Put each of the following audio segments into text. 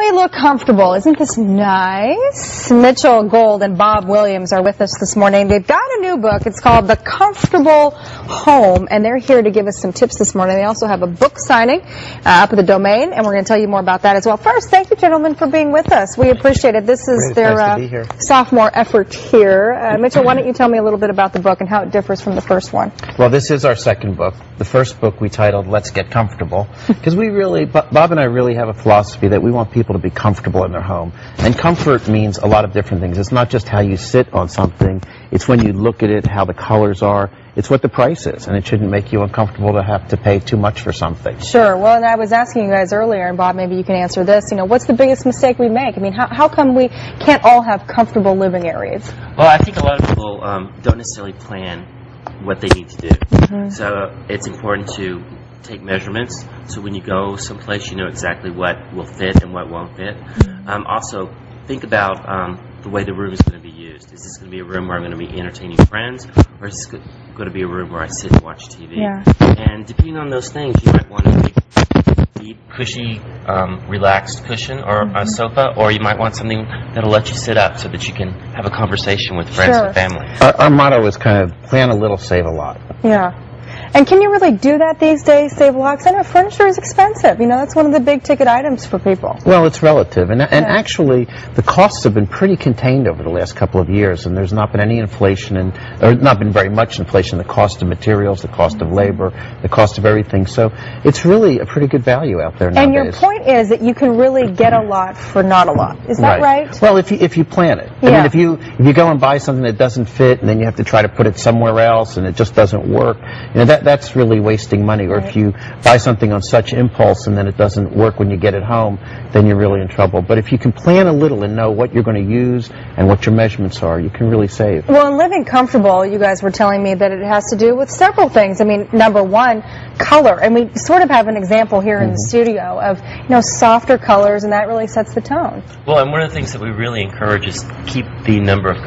they look comfortable. Isn't this nice? Mitchell Gold and Bob Williams are with us this morning. They've got a new book. It's called The Comfortable Home, and they're here to give us some tips this morning. They also have a book signing up at the Domain, and we're going to tell you more about that as well. First, thank you, gentlemen, for being with us. We appreciate it. This is their sophomore effort here. Mitchell, why don't you tell me a little bit about the book and how it differs from the first one? Well, this is our second book. The first book we titled Let's Get Comfortable, because we really, Bob and I really have a philosophy that we want people to be comfortable in their home. And comfort means a lot of different things. It's not just how you sit on something. It's when you look at it, how the colors are. It's what the price is, and it shouldn't make you uncomfortable to have to pay too much for something. Sure. Well, and I was asking you guys earlier, and Bob, maybe you can answer this. You know, what's the biggest mistake we make? I mean, how come we can't all have comfortable living areas? Well, I think a lot of people don't necessarily plan what they need to do. So it's important to take measurements, so when you go someplace, you know exactly what will fit and what won't fit. Also, think about the way the room is going to be used. Is this going to be a room where I'm going to be entertaining friends, or is this going to be a room where I sit and watch TV? Yeah. And depending on those things, you might want a big, deep, cushy, relaxed cushion or a sofa, or you might want something that'll let you sit up so that you can have a conversation with friends and family. Our motto is kind of plan a little, save a lot. Yeah. And can you really do that these days, save a lot? Because I know furniture is expensive. You know, that's one of the big ticket items for people. Well, it's relative. And actually, the costs have been pretty contained over the last couple of years, and there's not been any inflation, or not been very much inflation, the cost of materials, the cost of labor, the cost of everything. So it's really a pretty good value out there nowadays. And your point is that you can really get a lot for not a lot. Is that right? Well, if you plan it. Yeah. I mean, if you go and buy something that doesn't fit, and then you have to try to put it somewhere else, and it just doesn't work, you know, that's really wasting money. Or if you buy something on such impulse and then it doesn't work when you get it home, then you're really in trouble. But if you can plan a little and know what you're going to use and what your measurements are, you can really save. Well, in living comfortable, you guys were telling me that it has to do with several things. I mean, number one, color. And we sort of have an example here in the studio of, you know, softer colors, and that really sets the tone. Well, and one of the things that we really encourage is keep the number of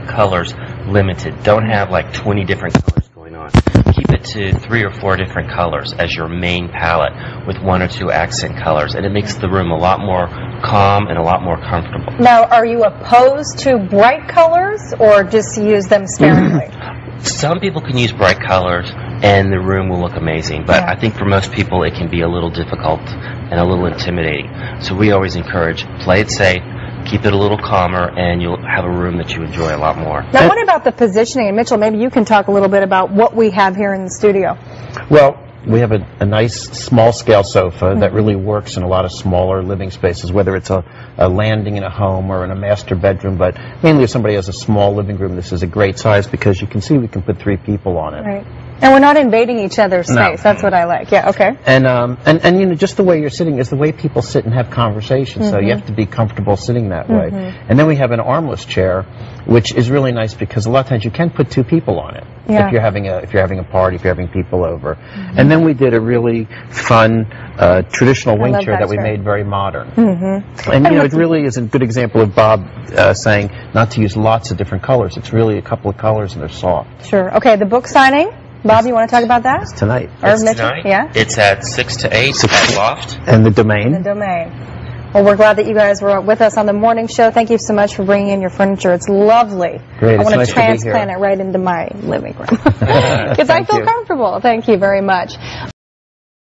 colors limited. Don't have like 20 different colors going on. Keep it to 3 or 4 different colors as your main palette, with 1 or 2 accent colors, and it makes the room a lot more calm and a lot more comfortable. Now, are you opposed to bright colors, or just use them sparingly? Some people can use bright colors and the room will look amazing, but I think for most people it can be a little difficult and a little intimidating. So we always encourage, play it safe, keep it a little calmer, and you'll have a room that you enjoy a lot more. Now, what about the positioning? And Mitchell, maybe you can talk a little bit about what we have here in the studio. Well, we have a nice small-scale sofa that really works in a lot of smaller living spaces, whether it's a landing in a home or in a master bedroom. But mainly if somebody has a small living room, this is a great size because you can see we can put 3 people on it. Right. And we're not invading each other's space. That's what I like. Yeah, okay. And you know, just the way you're sitting is the way people sit and have conversations. So you have to be comfortable sitting that way. And then we have an armless chair, which is really nice because a lot of times you can put 2 people on it. If you're having a party, if you're having people over. And then we did a really fun traditional wing chair that we made very modern. And you know, it really is a good example of Bob saying not to use lots of different colors. It's really a couple of colors and they're soft. Sure. Okay, the book signing. Bob, you want to talk about that? It's tonight. It's tonight. Yeah. It's at 6 to 8 at Loft. And the Domain. The Domain. Well, we're glad that you guys were with us on the morning show. Thank you so much for bringing in your furniture. It's lovely. Great. I want to transplant it right into my living room because I feel comfortable. Thank you very much.